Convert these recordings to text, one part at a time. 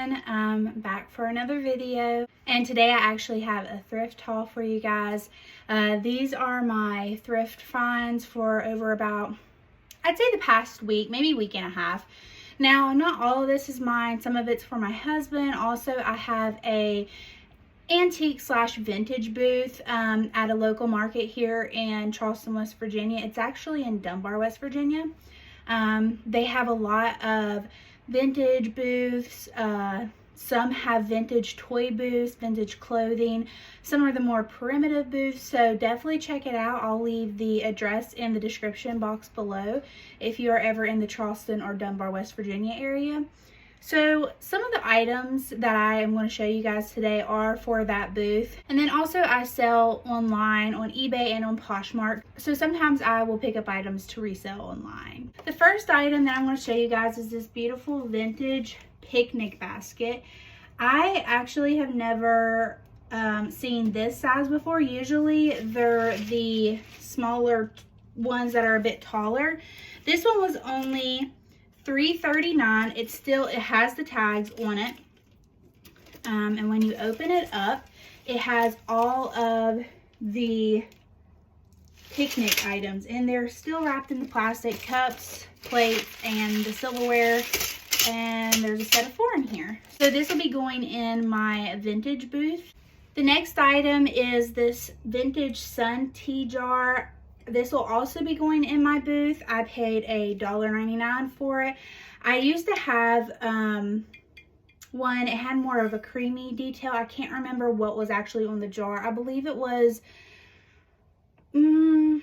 everyone, back for another video, and today I actually have a thrift haul for you guys. These are my thrift finds for over about, I'd say the past week, maybe week and a half. Now, not all of this is mine. Some of it's for my husband. Also, I have a antique slash vintage booth at a local market here in Charleston, West Virginia. It's actually in Dunbar, West Virginia. They have a lot of vintage booths. Some have vintage toy booths, vintage clothing. Some are the more primitive booths, so definitely check it out. I'll leave the address in the description box below if you are ever in the Charleston or Dunbar, West Virginia area. So some of the items that I am going to show you guys today are for that booth. And then also I sell online on eBay and on Poshmark. So sometimes I will pick up items to resell online. The first item that I'm going to show you guys is this beautiful vintage picnic basket. I actually have never seen this size before. Usually they're the smaller ones that are a bit taller. This one was only $3.39. It has the tags on it, and when you open it up, it has all of the picnic items, and they're still wrapped in the plastic cups, plates, and the silverware, and there's a set of 4 in here. So this will be going in my vintage booth. The next item is this vintage sun tea jar. This will also be going in my booth. I paid $1.99 for it. I used to have one. It had more of a creamy detail. I can't remember what was actually on the jar. I believe it was, maybe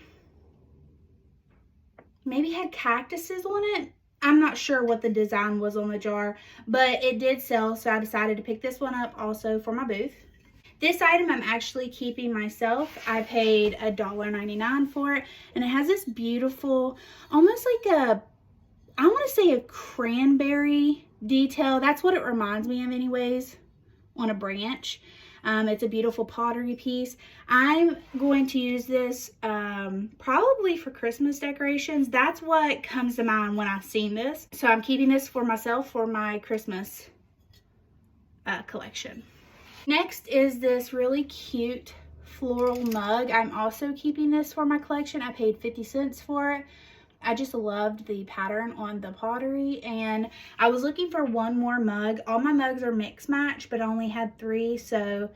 had cactuses on it. I'm not sure what the design was on the jar, but it did sell, so I decided to pick this one up also for my booth. This item I'm actually keeping myself. I paid $1.99 for it, and it has this beautiful, almost like I want to say a cranberry detail. That's what it reminds me of anyways, on a branch. It's a beautiful pottery piece. I'm going to use this probably for Christmas decorations. That's what comes to mind when I've seen this. So I'm keeping this for myself for my Christmas collection. Next is this really cute floral mug. I'm also keeping this for my collection. I paid 50 cents for it. I just loved the pattern on the pottery, and I was looking for one more mug. All my mugs are mix match, but I only had 3, so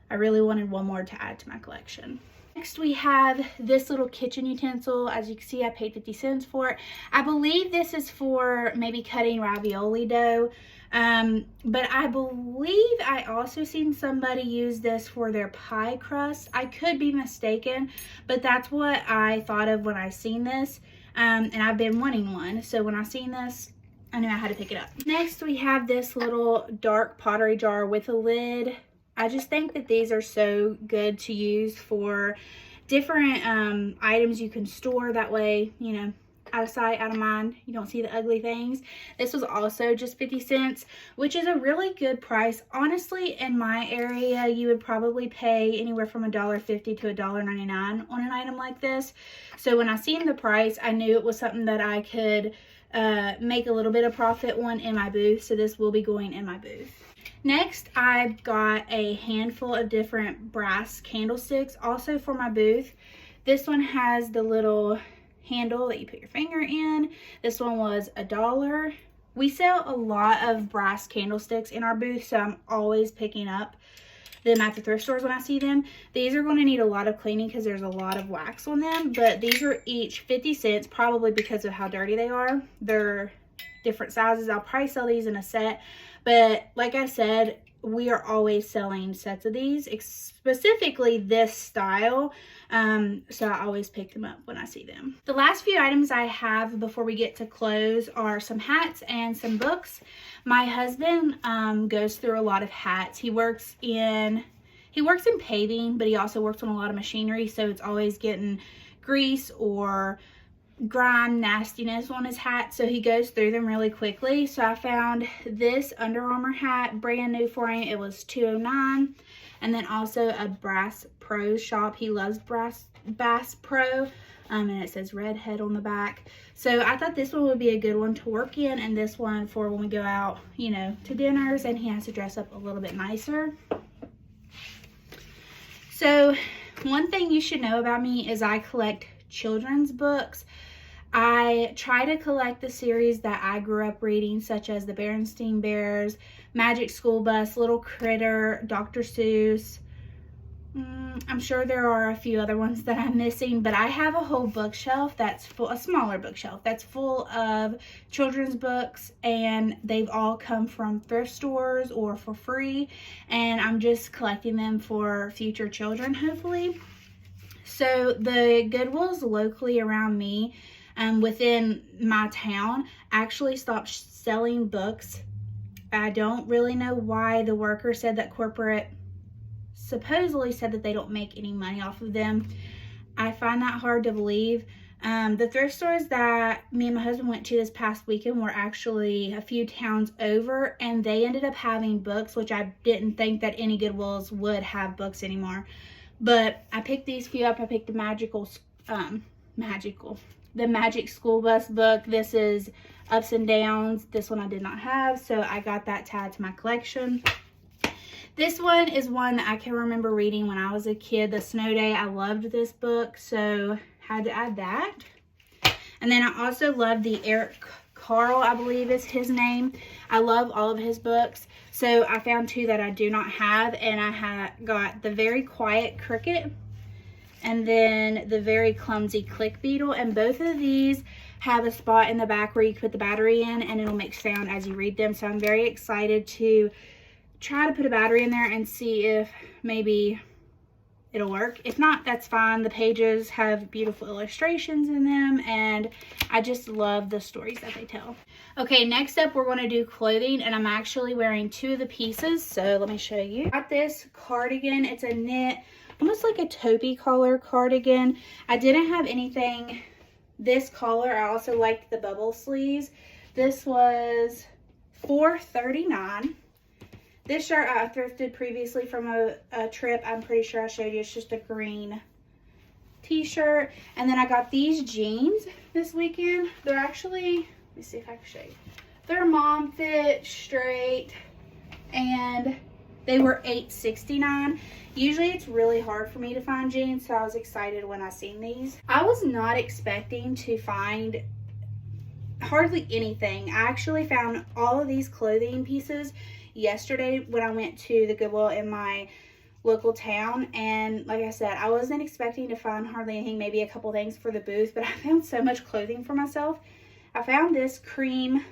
I really wanted one more to add to my collection. Next we have this little kitchen utensil. As you can see, I paid 50 cents for it. I believe this is for maybe cutting ravioli dough. But I believe I also seen somebody use this for their pie crust. I could be mistaken, but that's what I thought of when I seen this. And I've been wanting one. So when I seen this, I knew I had to pick it up. Next, we have this little dark pottery jar with a lid. I just think that these are so good to use for different items you can store. That way, you know, out of sight, out of mind. You don't see the ugly things. This was also just 50 cents, which is a really good price. Honestly, in my area, you would probably pay anywhere from $1.50 to $1.99 on an item like this. So when I seen the price, I knew it was something that I could make a little bit of profit on in my booth. So this will be going in my booth. Next, I've got a handful of different brass candlesticks also for my booth. This one has the little handle that you put your finger in. This one was $1. We sell a lot of brass candlesticks in our booth, so I'm always picking up them at the thrift stores when I see them. These are going to need a lot of cleaning because there's a lot of wax on them, but these are each 50 cents, probably because of how dirty they are. They're different sizes. I'll probably sell these in a set, but like I said, we are always selling sets of these, specifically this style. So I always pick them up when I see them. The last few items I have before we get to clothes are some hats and some books. My husband goes through a lot of hats. He works in paving, but he also works on a lot of machinery, so it's always getting grease or grime nastiness on his hat, so he goes through them really quickly. So I found this Under Armour hat, brand new for him. It was $209. And then also a Bass Pro shop. He loves Bass Pro. And it says Redhead on the back. So I thought this one would be a good one to work in, and this one for when we go out, you know, to dinners and he has to dress up a little bit nicer. So one thing you should know about me is I collect children's books. I try to collect the series that I grew up reading, such as the Berenstain Bears, Magic School Bus, Little Critter, Dr. Seuss. I'm sure there are a few other ones that I'm missing, but I have a whole bookshelf that's full, a smaller bookshelf that's full of children's books, and they've all come from thrift stores or for free, and I'm just collecting them for future children, hopefully. So the Goodwills locally around me, within my town, actually stopped selling books. I don't really know why. The worker said that corporate supposedly said that they don't make any money off of them. I find that hard to believe. The thrift stores that me and my husband went to this past weekend were actually a few towns over, and they ended up having books, which I didn't think that any Goodwills would have books anymore. But I picked these few up. I picked the the Magic School Bus book. This is Ups and Downs. This one I did not have, so I got that to add to my collection. This one is one that I can remember reading when I was a kid, The Snow Day. I loved this book, so had to add that. And then I also love the Eric Carle, I believe is his name. I love all of his books. So I found two that I do not have, and I got The Very Quiet Cricket and then The Very Clumsy Click Beetle. And both of these have a spot in the back where you can put the battery in and it'll make sound as you read them. So I'm very excited to try to put a battery in there and see if maybe it'll work. If not, that's fine. The pages have beautiful illustrations in them, and I just love the stories that they tell. Okay, next up we're going to do clothing, and I'm actually wearing two of the pieces, so let me show you. I got this cardigan. It's a knit, almost like a taupey collar cardigan. I didn't have anything this color. I also liked the bubble sleeves. This was $4.39. This shirt I thrifted previously from a trip. I'm pretty sure I showed you. It's just a green t-shirt. And then I got these jeans this weekend. They're actually, let me see if I can show you. They're mom fit, straight, and they were $8.69. Usually it's really hard for me to find jeans, so I was excited when I seen these. I was not expecting to find hardly anything. I actually found all of these clothing pieces yesterday when I went to the Goodwill in my local town, and like I said, I wasn't expecting to find hardly anything, maybe a couple things for the booth, but I found so much clothing for myself. I found this cream,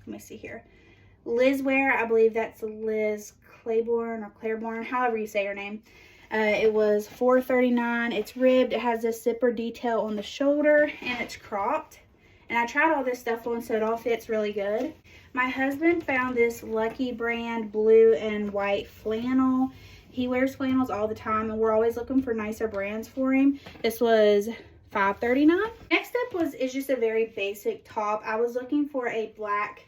let me see here, Liz Wear. I believe that's Liz Claiborne or Claiborne, however you say her name. It was $4.39. It's ribbed. It has this zipper detail on the shoulder, and it's cropped. And I tried all this stuff on, so it all fits really good. My husband found this Lucky brand blue and white flannel. He wears flannels all the time, and we're always looking for nicer brands for him. This was $5.39. Next up is just a very basic top. I was looking for a black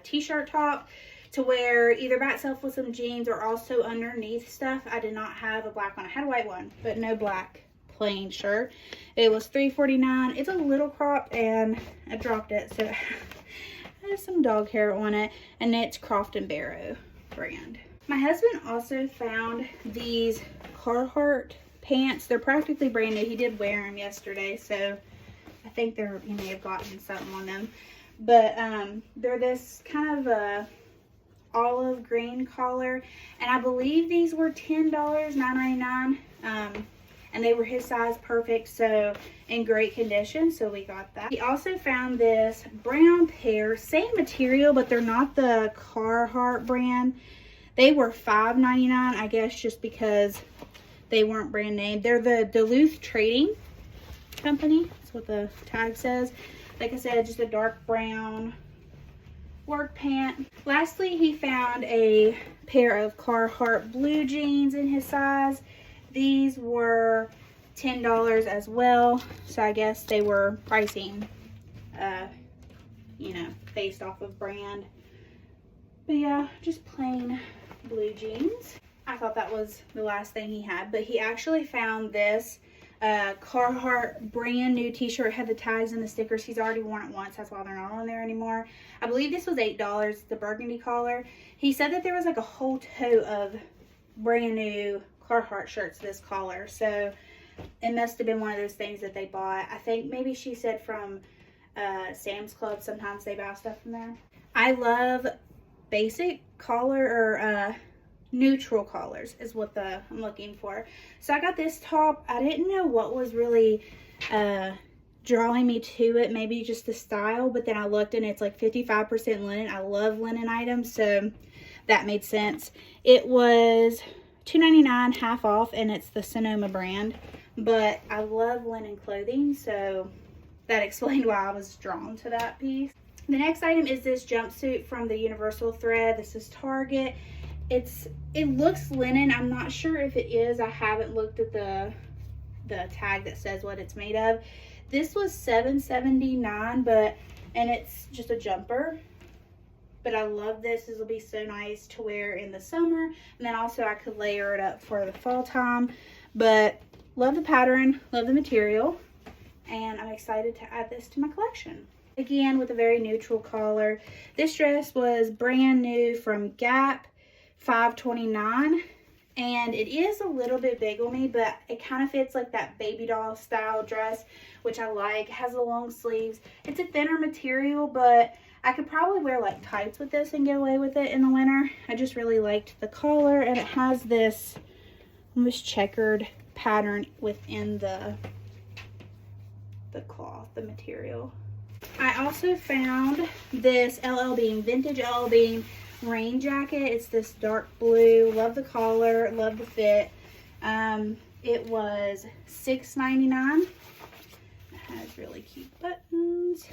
t-shirt top to wear either by itself with some jeans or also underneath stuff. I did not have a black one. I had a white one, but no black plain shirt. It was $3.49. It's a little cropped, and I dropped it, so has some dog hair on it, and it's Croft & Barrow brand. My husband also found these Carhartt pants. They're practically brand new. He did wear them yesterday, so I think he may have gotten something on them. But they're this kind of a olive green collar, and I believe these were $10, $9.99. And they were his size, perfect, so in great condition, so we got that. He also found this brown pair, same material, but they're not the Carhartt brand. They were $5.99, I guess, just because they weren't brand name. They're the Duluth Trading Company. That's what the tag says. Like I said, just a dark brown work pant. Lastly, he found a pair of Carhartt blue jeans in his size. These were $10 as well. So I guess they were pricing, you know, based off of brand. But yeah, just plain blue jeans. I thought that was the last thing he had, but he actually found this Carhartt brand new t-shirt. It had the tags and the stickers. He's already worn it once, that's why they're not on there anymore. I believe this was $8, the burgundy collar. He said that there was like a whole tote of brand new Carhartt shirts this collar, so it must have been one of those things that they bought. I think maybe she said from Sam's Club. Sometimes they buy stuff from there. I love basic collar or neutral collars is what I'm looking for. So I got this top. I didn't know what was really drawing me to it, maybe just the style, but then I looked and it's like 55% linen. I love linen items, so that made sense. It was $2.99 half off, and it's the Sonoma brand, but I love linen clothing, so that explained why I was drawn to that piece. The next item is this jumpsuit from the Universal thread. This is Target. It looks linen. I'm not sure if it is. I haven't looked at the tag that says what it's made of. This was $7.79, and it's just a jumper. But I love this. This will be so nice to wear in the summer, and then also I could layer it up for the fall time. But love the pattern, love the material, and I'm excited to add this to my collection. Again, with a very neutral collar. This dress was brand new from Gap, $5.29, and it is a little bit big on me, but it kind of fits like that baby doll style dress, which I like. It has the long sleeves. It's a thinner material, but I could probably wear like tights with this and get away with it in the winter. I just really liked the collar, and it has this almost checkered pattern within the cloth, the material. I also found this LL Bean, vintage LL Bean rain jacket. It's this dark blue. Love the collar, love the fit. It was $6.99. It has really cute buttons.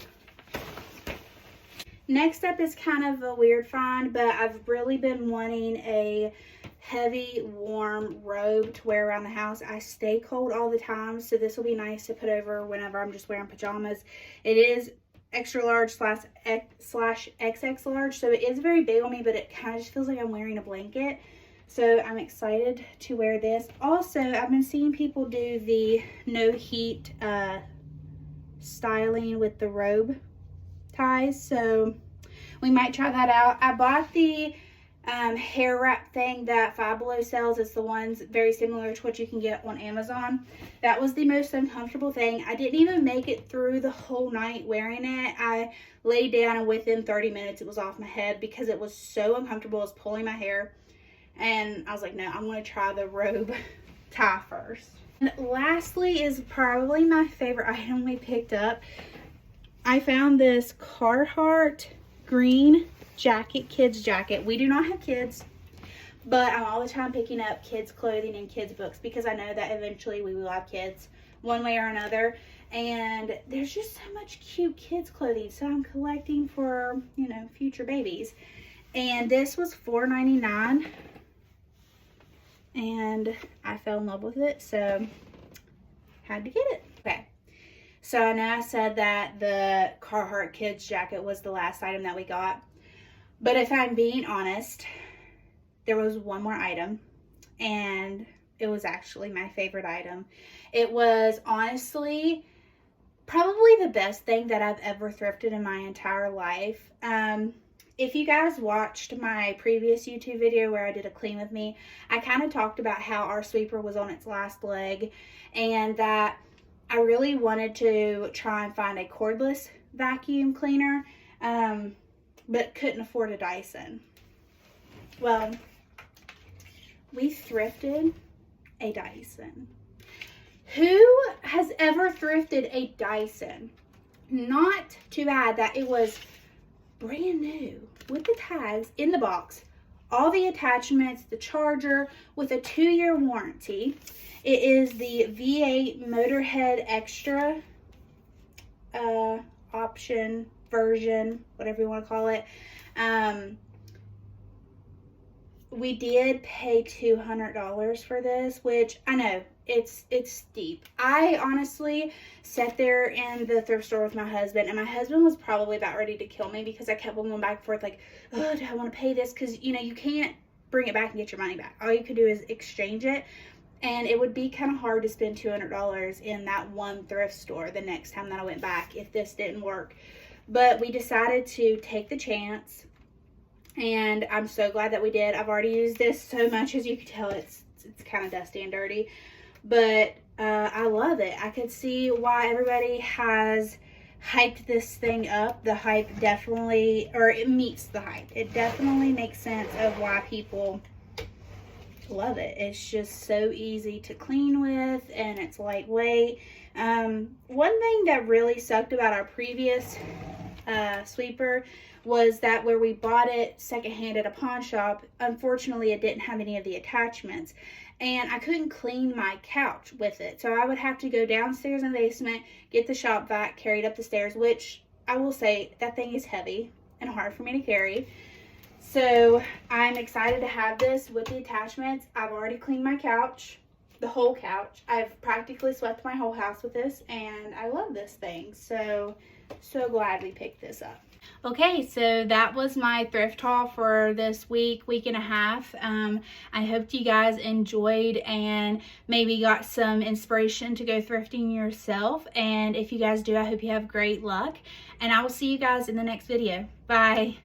Next up is kind of a weird find, but I've really been wanting a heavy warm robe to wear around the house. I stay cold all the time, so this will be nice to put over whenever I'm just wearing pajamas. It is extra large slash XX large, so it is very big on me, but it kind of just feels like I'm wearing a blanket. So I'm excited to wear this. Also, I've been seeing people do the no heat styling with the robe ties, so we might try that out. I bought the hair wrap thing that Five Below sells. It's the ones very similar to what you can get on Amazon. That was the most uncomfortable thing. I didn't even make it through the whole night wearing it. I laid down and within 30 minutes it was off my head because it was so uncomfortable. It was pulling my hair, and I was like, no, I'm going to try the robe tie first. And lastly is probably my favorite item we picked up. I found this Carhartt green jacket, kids jacket. We do not have kids, but I'm all the time picking up kids clothing and kids books because I know that eventually we will have kids one way or another, and there's just so much cute kids clothing, so I'm collecting for, you know, future babies. And this was $4.99, and I fell in love with it, so had to get it. Okay, so I know I said that the Carhartt kids jacket was the last item that we got. But if I'm being honest, there was one more item, and it was actually my favorite item. It was honestly probably the best thing that I've ever thrifted in my entire life. If you guys watched my previous YouTube video where I did a clean with me, I kind of talked about how our sweeper was on its last leg, and that I really wanted to try and find a cordless vacuum cleaner. But couldn't afford a Dyson. Well, we thrifted a Dyson. Who has ever thrifted a Dyson? Not too bad that it was brand new with the tags in the box, all the attachments, the charger with a 2-year warranty. It is the V8 Motorhead Extra option version, whatever you want to call it. We did pay $200 for this, which I know it's steep. I honestly sat there in the thrift store with my husband, and my husband was probably about ready to kill me because I kept going back and forth like, oh, do I want to pay this? Because, you know, you can't bring it back and get your money back. All you could do is exchange it, and it would be kind of hard to spend $200 in that one thrift store the next time that I went back if this didn't work. But we decided to take the chance, and I'm so glad that we did. I've already used this so much, as you can tell, it's kind of dusty and dirty, but I love it. I could see why everybody has hyped this thing up. The hype definitely, or it meets the hype. It definitely makes sense of why people love it. It's just so easy to clean with, and it's lightweight. One thing that really sucked about our previous sweeper was that where we bought it secondhand at a pawn shop, unfortunately it didn't have any of the attachments, and I couldn't clean my couch with it. So I would have to go downstairs in the basement, get the shop vac, carry it up the stairs, which I will say that thing is heavy and hard for me to carry. So I'm excited to have this with the attachments. I've already cleaned my couch, the whole couch. I've practically swept my whole house with this, and I love this thing. So glad we picked this up. Okay, so that was my thrift haul for this week and a half. I hope you guys enjoyed and maybe got some inspiration to go thrifting yourself. And if you guys do, I hope you have great luck. And I will see you guys in the next video. Bye.